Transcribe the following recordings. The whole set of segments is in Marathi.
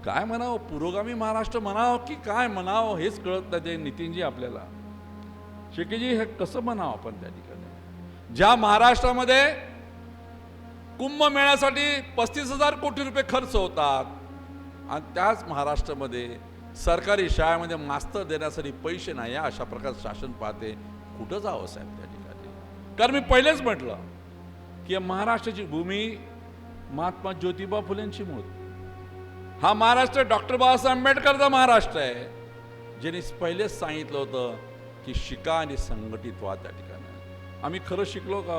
काय म्हणावं, पुरोगामी महाराष्ट्र म्हणावं की काय म्हणावं हेच कळत नाही ते नितीनजी आपल्याला. शेकेजी हे कसं म्हणावं आपण त्या ठिकाणी, ज्या महाराष्ट्रामध्ये कुंभमेळ्यासाठी 35,000 कोटी रुपये खर्च होतात आणि त्याच महाराष्ट्रामध्ये सरकारी शाळेमध्ये मास्तर देण्यासाठी पैसे नाही, अशा प्रकारचं शासन पाहते. कुठं जावं साहेब त्या ठिकाणी? कारण मी पहिलेच म्हटलं की महाराष्ट्राची भूमी महात्मा ज्योतिबा फुलेंची मूर्ती, हा महाराष्ट्र डॉक्टर बाबासाहेब आंबेडकरचा महाराष्ट्र आहे, ज्यांनी पहिलेच सांगितलं होतं की शिका आणि संघटित व्हा. त्या ठिकाणी आम्ही खरं शिकलो का?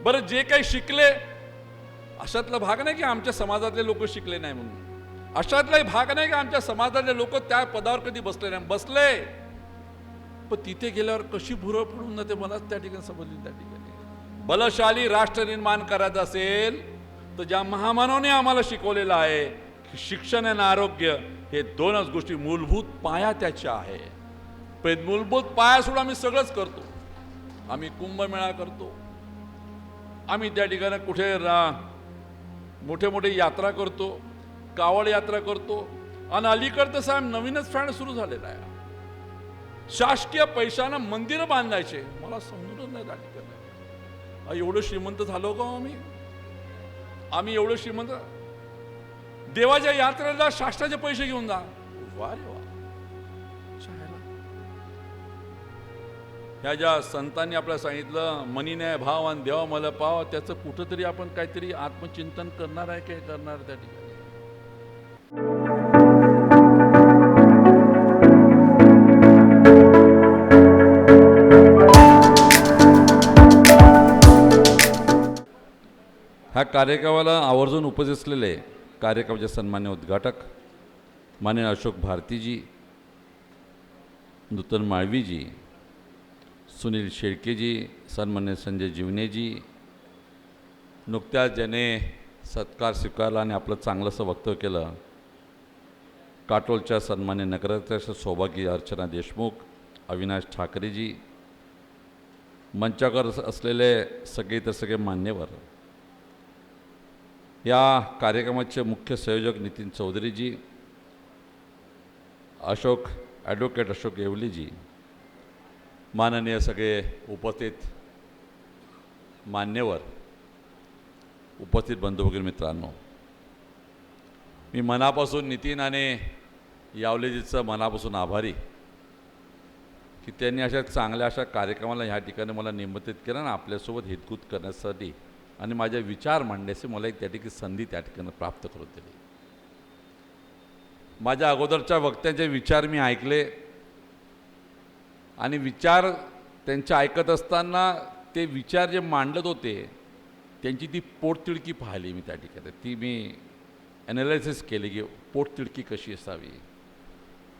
बरं, जे काही शिकले अशातला भाग नाही की आमच्या समाजातले लोक शिकले नाही म्हणून, अशातलाही भाग नाही की आमच्या समाजातले लोक त्या पदावर कधी बसले नाही. बसले, पण तिथे गेल्यावर कशी भुरळ पडून जाते मलाच त्या ठिकाणी समजली. त्या ठिकाणी बलशाली राष्ट्र निर्माण करायचं असेल तर ज्या महामानवाने आम्हाला शिकवलेलं आहे की शिक्षण आणि आरोग्य हे दोनच गोष्टी मूलभूत पाया त्याच्या आहे. मूलभूत पाया सोडून आम्ही सगळंच करतो. आम्ही कुंभमेळा करतो, आम्ही त्या ठिकाणी कुठे मोठे मोठे यात्रा करतो, कावड यात्रा करतो, आणि अलीकडं साहेब नवीनच फॅड सुरू झालेला आहे. शासकीय पैशानं मंदिरं बांधायचे. मला समजूनच नाही त्या ठिकाणी एवढं श्रीमंत झालो का आम्ही एवढं श्रीमंत? देवाच्या यात्रेला शासनाचे पैसे घेऊन जा. वा रे वा. ह्या ज्या संतांनी आपल्याला सांगितलं मनी नाही भाव आणि देवा मला पाव, त्याचं कुठंतरी आपण काहीतरी आत्मचिंतन करणार आहे काय करणार त्या ठिकाणी. ह्या कार्यक्रमाला आवर्जून उपस्थित असलेले कार्यक्रमाचे सन्मान्य उद्घाटक माननीय अशोक भारतीजी, नूतन माळवीजी, सुनील शेळकेजी, सन्मान्य संजय जीवनेजी, नुकत्याच ज्याने सत्कार स्वीकारला आणि आपलं चांगलंसं वक्तव्य केलं, काटोलच्या सन्मान्य नगराध्यक्ष सौभाग्य अर्चना देशमुख, अविनाश ठाकरेजी, मंचावर असलेले सगळे तर सगळे मान्यवर, या कार्यक्रमाचे मुख्य संयोजक नितीन चौधरीजी, ॲडव्होकेट अशोक येवलीजी, माननीय सगळे उपस्थित मान्यवर, उपस्थित बंधू भगिनी मित्रांनो, मी मनापासून नितीन आणि यावलेजीचं मनापासून आभारी की त्यांनी अशा चांगल्या अशा कार्यक्रमाला ह्या ठिकाणी मला निमंत्रित केलं आणि आपल्यासोबत हितगुज करण्यासाठी आणि माझे विचार मांडण्याची मला एक त्या ठिकाणी संधी त्या ठिकाणी प्राप्त करून दिली. माझ्या अगोदरच्या वक्त्यांचे विचार मी ऐकले आणि विचार त्यांचे ऐकत असताना ते विचार जे मांडत होते त्यांची ती पोटतिडकी पाहिली मी त्या ठिकाणी. ती मी ॲनालिसिस केली की पोटतिडकी कशी असावी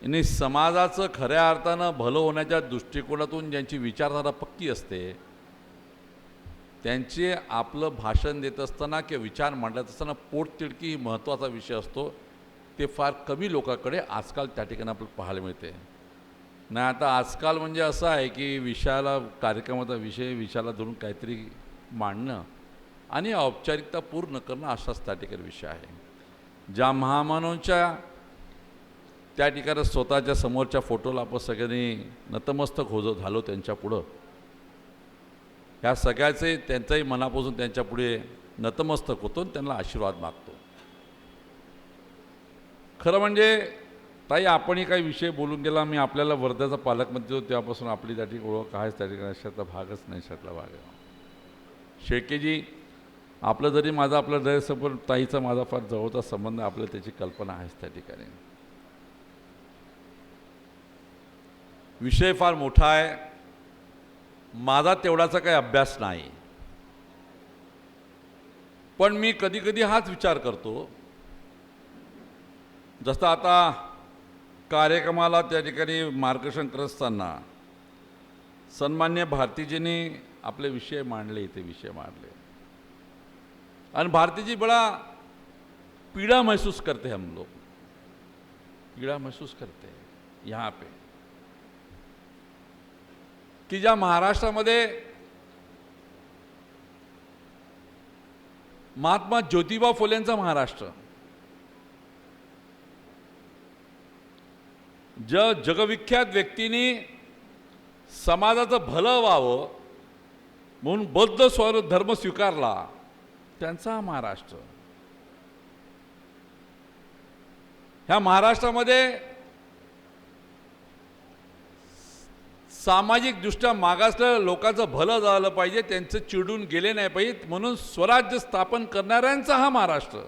आणि समाजाचं खऱ्या अर्थानं भलं होण्याच्या दृष्टिकोनातून ज्यांची विचारधारा पक्की असते त्यांचे आपलं भाषण देत असताना किंवा विचार मांडत असताना पोटतिडकी ही महत्त्वाचा विषय असतो. ते फार कमी लोकांकडे आजकाल त्या ठिकाणी आपल्याला पाहायला मिळते. नाही आता आजकाल म्हणजे असं आहे की विषयाला कार्यक्रमाचा विषयाला धरून काहीतरी मांडणं आणि औपचारिकता पूर्ण करणं असाच त्या ठिकाणी विषय आहे. ज्या महामानवांच्या त्या ठिकाणी स्वतःच्या समोरच्या फोटोला आपण सगळ्यांनी नतमस्तक झालो त्यांच्या पुढं, ह्या सगळ्याचे त्यांचाही मनापासून त्यांच्या पुढे नतमस्तक होतो आणि त्यांना आशीर्वाद मागतो. खरं म्हणजे ताई आपणही काही विषय बोलून गेला. मी आपल्याला वर्ध्याचा पालकमंत्री होतो तेव्हापासून आपली त्या ठिकाणी ओळख आहेच, त्या ठिकाणी अशातला भागच नाही, अशातला भाग आहे. शेळकेजी आपलं जरी माझा आपला गैरसमज ताईचा माझा फार जवळचा संबंध, आपल्याला त्याची कल्पना आहेच त्या ठिकाणी. विषय फार मोठा आहे, माझा तेवढाचा काही अभ्यास नाही, पण मी कधी कधी हाच विचार करतो. जसं आता कार्यक्रमाला त्या ठिकाणी मार्गदर्शन करत असताना सन्मान्य भारतीजींनी आपले विषय मांडले, इथे विषय मांडले आणि भारतीजी बड़ा पीड़ा महसूस करते हैं, हम लोग पीड़ा महसूस करते हैं यहाँ पे की ज्या महाराष्ट्रामध्ये महात्मा ज्योतिबा फुलेंचा महाराष्ट्र, जगविख्यात व्यक्तींनी समाजाचं भलं व्हावं म्हणून बौद्ध धर्म स्वीकारला, त्यांचा हा महाराष्ट्र. ह्या महाराष्ट्रामध्ये सामाजिकदृष्ट्या मागासलेल्या लोकांचं भलं झालं पाहिजे, त्यांचं चिडून गेले नाही पाहिजे म्हणून स्वराज्य स्थापन करणाऱ्यांचा हा महाराष्ट्र.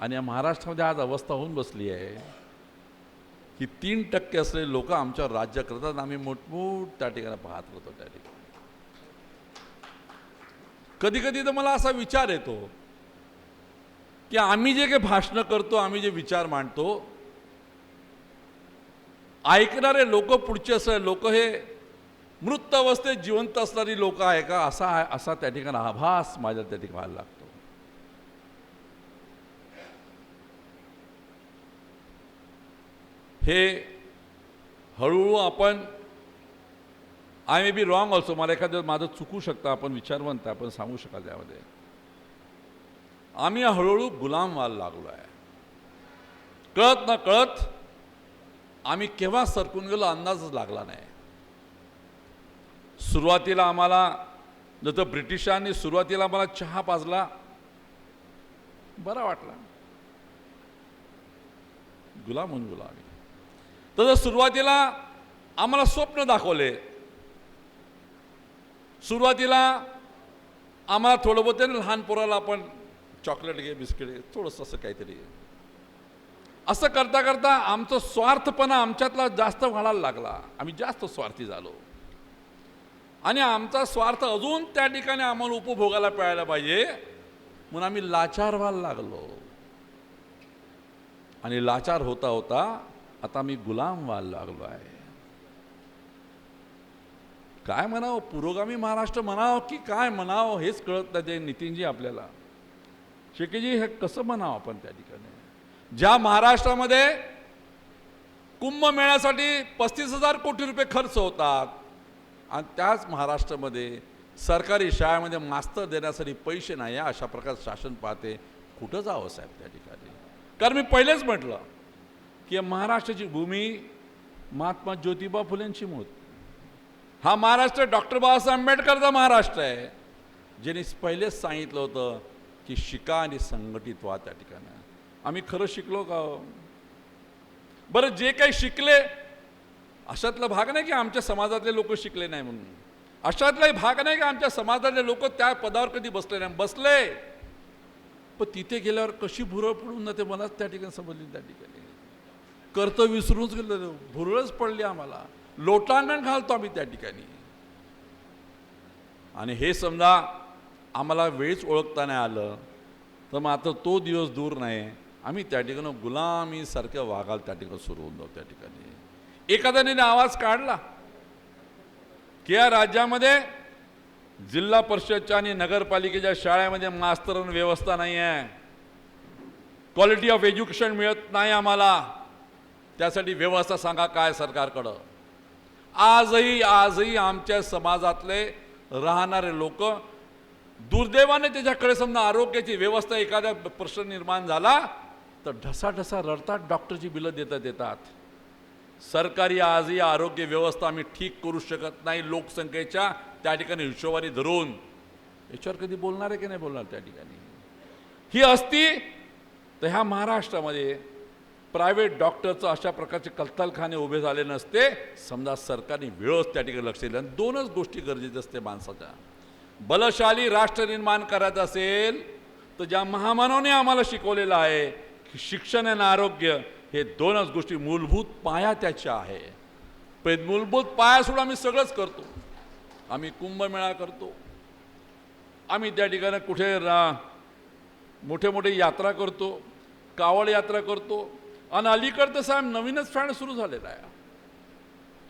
आणि या महाराष्ट्रामध्ये आज अवस्था होऊन बसली आहे की 3% असलेले लोक आमच्यावर राज्य करतात. आम्ही मोठमोठ त्या ठिकाणी पाहत होतो. त्या ठिकाणी कधी कधी तर मला असा विचार येतो की आम्ही जे काही भाषणं करतो, आम्ही जे विचार मांडतो, ऐकणारे लोक पुढचे असणारे लोक हे मृत अवस्थेत जिवंत असणारी लोक आहे का, असा त्या ठिकाणी आभास माझ्या त्या ठिकाणी व्हायला लागतो. हे हळूहळू आपण, I may be wrong also, मला एखादं माझं चुकू शकतं, आपण विचारवंत आपण सांगू शकाल त्यामध्ये, आम्ही हळूहळू गुलाम व्हायला लागलो आहे. कळत न कळत आम्ही केव्हा सरकून गेलो अंदाजच लागला नाही. सुरुवातीला आम्हाला जसं ब्रिटिशांनी सुरुवातीला आम्हाला चहा पाजला, बरा वाटला, गुलाम होऊन गेलो आम्ही. तसं सुरुवातीला आम्हाला स्वप्न दाखवले, सुरुवातीला आम्हाला थोडं बहुत लहान पोराला आपण चॉकलेट घे, बिस्किट घे, थोडंसं असं काहीतरी, असं करता करता आमचं स्वार्थपणा आमच्यातला जास्त वाढायला लागला. आम्ही जास्त स्वार्थी झालो आणि आमचा स्वार्थ अजून त्या ठिकाणी आम्हाला उपभोगायला मिळायला पाहिजे म्हणून आम्ही लाचार व्हायला लागलो. आणि लाचार होता होता आता आम्ही गुलाम व्हायला लागलो आहे. काय म्हणावं, पुरोगामी महाराष्ट्र म्हणावं की काय म्हणावं हेच कळत नाही. नितीनजी आपल्याला, शेकेजी, हे कसं म्हणावं आपण त्या ठिकाणी, ज्या महाराष्ट्रामध्ये कुंभमेळ्यासाठी 35,000 कोटी रुपये खर्च होतात आणि त्याच महाराष्ट्रामध्ये सरकारी शाळेमध्ये मास्तर देण्यासाठी पैसे नाही, अशा प्रकारचं शासन पाहते. कुठं जावं साहेब त्या ठिकाणी? कारण मी पहिलेच म्हटलं की महाराष्ट्राची भूमी महात्मा ज्योतिबा फुलेंची मूळ. हा महाराष्ट्र डॉक्टर बाबासाहेब आंबेडकरचा महाराष्ट्र आहे, ज्यांनी पहिलेच सांगितलं होतं की शिका आणि संघटित व्हा. त्या ठिकाणी आम्ही खरं शिकलो का? बरं, जे काही शिकले अशातला भाग नाही की आमच्या समाजातले लोक शिकले नाही म्हणून, अशातलाही भाग नाही की आमच्या समाजातले लोक त्या पदावर कधी बसले नाही, बसले, पण तिथे गेल्यावर कशी भुरळ पडून ना ते मलाच त्या ठिकाणी समजली. त्या ठिकाणी कर्तव्य विसरूनच गेलो, भुरळच पडली आम्हाला, लोटांगण घालतो आम्ही त्या ठिकाणी. आणि हे समजा आम्हाला वेळच ओळखता नाही आलं तर मग आता तो दिवस दूर नाही, आम्ही त्या ठिकाणी गुलामीसारखं वागायला त्या ठिकाणी सुरू होऊन जाऊ. त्या ठिकाणी एखाद्याने आवाज काढला की या राज्यामध्ये जिल्हा परिषदच्या आणि नगरपालिकेच्या शाळेमध्ये मास्तरांना व्यवस्था नाही आहे, क्वालिटी ऑफ एज्युकेशन मिळत नाही आम्हाला, त्यासाठी व्यवस्था सांगा काय सरकारकडं. आजही आमच्या समाजातले राहणारे लोक दुर्दैवाने त्याच्याकडे समजा आरोग्याची व्यवस्था एखादा प्रश्न निर्माण झाला तर ढसाढसा रडतात, डॉक्टरची बिलं देतात. सरकारी आजही आरोग्य व्यवस्था आम्ही ठीक करू शकत नाही लोकसंख्येच्या त्या ठिकाणी हिशोबाने धरून. याच्यावर कधी बोलणार आहे की नाही बोलणार? त्या ठिकाणी ही असती तर ह्या महाराष्ट्रामध्ये प्रायव्हेट डॉक्टरचं अशा प्रकारचे कत्तलखाने उभे झाले नसते. समजा सरकारने वेळच त्या ठिकाणी लक्ष दिलं. आणि दोनच गोष्टी गरजेच्या असते माणसाच्या, बलशाली राष्ट्र निर्माण करायचं असेल तर ज्या महामानवाने आम्हाला शिकवलेलं आहे की शिक्षण आणि आरोग्य हे दोनच गोष्टी मूलभूत पाया त्याच्या आहे. मूलभूत पाया सोडून आम्ही सगळंच करतो. आम्ही कुंभमेळा करतो, आम्ही त्या ठिकाणी कुठे मोठे मोठे यात्रा करतो, कावड यात्रा करतो. आणि अलीकडं तर साहेब नवीनच फॅड सुरू झालेला आहे,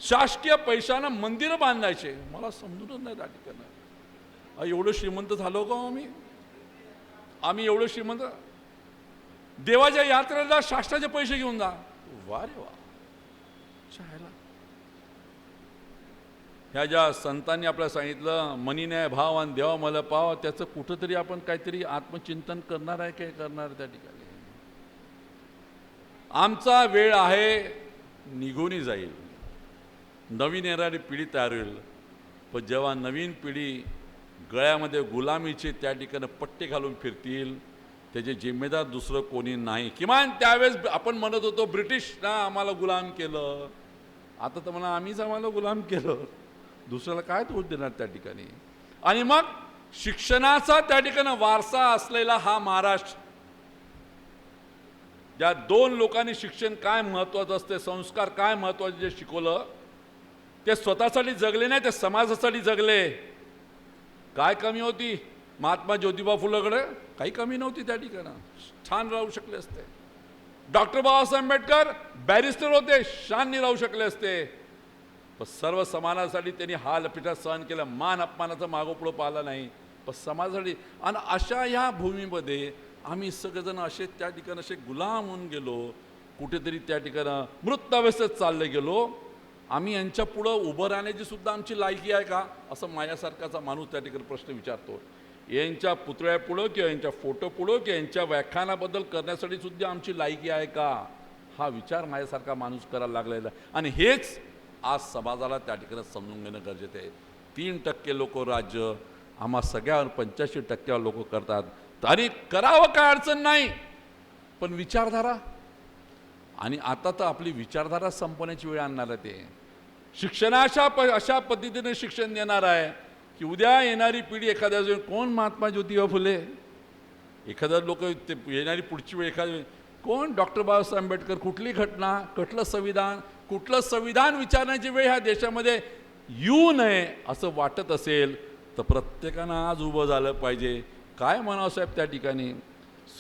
शासकीय पैशानं मंदिरं बांधायचे. मला समजूनच नाही त्या ठिकाणी एवढं श्रीमंत झालो का आम्ही एवढं श्रीमंत, देवाच्या यात्रेला शासनाचे पैसे घेऊन जा. वा रे वा, चायला ह्या ज्या संतांनी आपल्याला सांगितलं मनी न्याय भाव आणि देवा मला पाव, त्याचं कुठंतरी आपण काहीतरी आत्मचिंतन करणार आहे काय करणार त्या ठिकाणी. आमचा वेळ आहे निघूनही जाईल, नवीन येणारी पिढी तयार होईल, पण जेव्हा नवीन पिढी गळ्यामध्ये गुलामीचे त्या ठिकाणी पट्टे घालून फिरतील, त्याचे जिम्मेदार दुसरं कोणी नाही. किमान त्यावेळेस आपण म्हणत होतो ब्रिटिश ना आम्हाला गुलाम केलं, आता तर म्हणा आम्हीच आम्हाला गुलाम केलं, दुसऱ्याला काय दोष देणार त्या ठिकाणी. आणि मग शिक्षणाचा त्या ठिकाणी वारसा असलेला हा महाराष्ट्र, ज्या दोन लोकांनी शिक्षण काय महत्त्वाचं असते, संस्कार काय महत्त्वाचे जे शिकवलं, ते स्वतःसाठी जगले नाही, ते समाजासाठी जगले. काय कमी होती महात्मा ज्योतिबा फुलेकडे? काही कमी नव्हती त्या ठिकाणी, छान राहू शकले असते. डॉक्टर बाबासाहेब आंबेडकर बॅरिस्टर होते, शाननी राहू शकले असते, पण सर्व समाजासाठी त्यांनी हाल पिठा सहन केलं, मान अपमानाचं मागोपुढं पाहिलं नाही, पण समाजासाठी. आणि अशा ह्या भूमीमध्ये आम्ही सगळेजण असे त्या ठिकाणी असे गुलाम होऊन गेलो, कुठेतरी त्या ठिकाणी मृतावस्थेत चालले गेलो. आम्ही यांच्या पुढं उभं राहण्याची सुद्धा आमची लायकी आहे का, असं माझ्यासारखाचा माणूस त्या ठिकाणी प्रश्न विचारतो. यांच्या पुतळ्यापुढं किंवा यांच्या फोटो पुढं किंवा यांच्या व्याख्यानाबद्दल करण्यासाठी सुद्धा आमची लायकी आहे का, हा विचार माझ्यासारखा माणूस करायला लागलेला. आणि हेच आज समाजाला त्या ठिकाणी समजून घेणं गरजेचं आहे. 3% लोक राज्य आम्हा सगळ्यावर 85% लोक करतात, तरी करावं काय अडचण नाही, पण विचारधारा. आणि आता तर आपली विचारधारा संपवण्याची वेळ आणणार आहे. ते शिक्षणाच्या अशा पद्धतीने शिक्षण देणार आहे की उद्या येणारी पिढी एखाद्या कोण महात्मा ज्योतिबा फुले, एखाद्या लोक ते येणारी पुढची वेळ एखाद्या कोण डॉक्टर बाबासाहेब आंबेडकर, कुठली घटना, कुठलं संविधान विचारण्याची वेळ ह्या देशामध्ये येऊ नये असं वाटत असेल तर प्रत्येकानं आज उभं झालं पाहिजे. काय म्हणावं साहेब त्या ठिकाणी,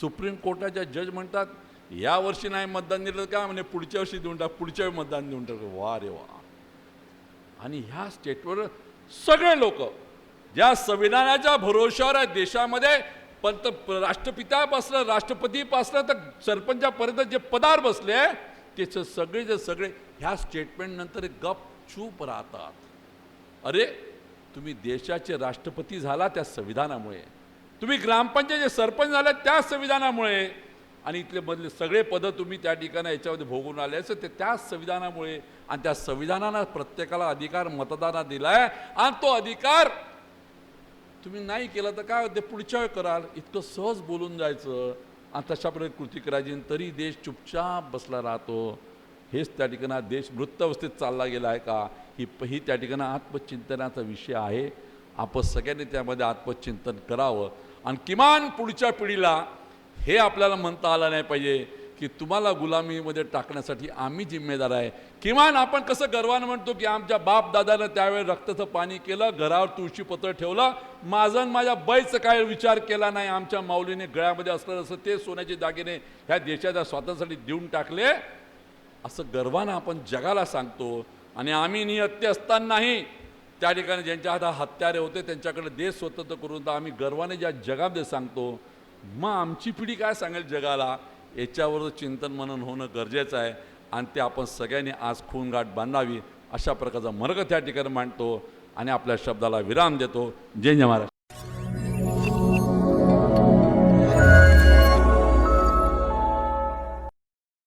सुप्रीम कोर्टाच्या जज म्हणतात या वर्षी नाही मतदान दिलं का, म्हणजे पुढच्या वर्षी देऊन टाक, पुढच्या वेळी मतदान देऊन टाक. वा रे वा. आणि ह्या स्टेटवर सगळे लोक ज्या संविधानाच्या भरोश्यावर आहे देशामध्ये, राष्ट्रपित्यापासलं राष्ट्रपतीपासलं तर सरपंचापर्यंत जे पदार बसले ते सगळे ह्या स्टेटमेंट नंतर गपचूप राहतात. अरे तुम्ही देशाचे राष्ट्रपती झाला त्या संविधानामुळे, तुम्ही ग्रामपंचायतचे सरपंच झाला त्या संविधानामुळे, आणि इथले मधले सगळे पदं तुम्ही त्या ठिकाणी याच्यामध्ये भोगून आले असं ते त्याच संविधानामुळे. आणि त्या संविधानानं प्रत्येकाला अधिकार मतदानात दिलाय, आणि तो अधिकार तुम्ही नाही केला तर काय होते, पुढच्या वेळ कराल, इतकं सहज बोलून जायचं आणि तशा प्रकारे कृती करायची, तरी देश चुपचाप बसला राहतो. हेच त्या ठिकाणी देश मृतावस्थेत चालला गेला आहे का, ही त्या ठिकाणी आत्मचिंतनाचा विषय आहे. आपण सगळ्यांनी त्यामध्ये आत्मचिंतन करावं. आणि किमान पुढच्या पिढीला हे आपल्याला म्हणता आलं नाही पाहिजे की तुम्हाला गुलामीमध्ये टाकण्यासाठी आम्ही जिम्मेदार आहे. किमान आपण कसं गर्वानं म्हणतो की आमच्या बाप दादानं त्यावेळेस रक्ताचं पाणी केलं, घरावर तुळशीपत्र ठेवलं, माझं माझ्या बाईचं काय विचार केला नाही, आमच्या माऊलीने गळ्यामध्ये असलं असं ते सोन्याचे दागिने ह्या देशाच्या स्वातंत्र्यासाठी देऊन टाकले, असं गर्वानं आपण जगाला सांगतो. आणि आम्ही निहत्ते असतानाही त्या ठिकाणी ज्यांच्या हातात हत्यारे होते त्यांच्याकडे देश स्वतंत्र करून तर आम्ही गर्वाने ज्या जगामध्ये सांगतो, मग आमची पिढी काय सांगेल जगाला, याच्यावर चिंतन मनन होणं गरजेचं आहे. आणि ते आपण सगळ्यांनी आज खूनगाठ बांधावी अशा प्रकारचा मार्ग त्या ठिकाणी मांडतो आणि आपल्या शब्दाला विराम देतो. जय जय महाराज.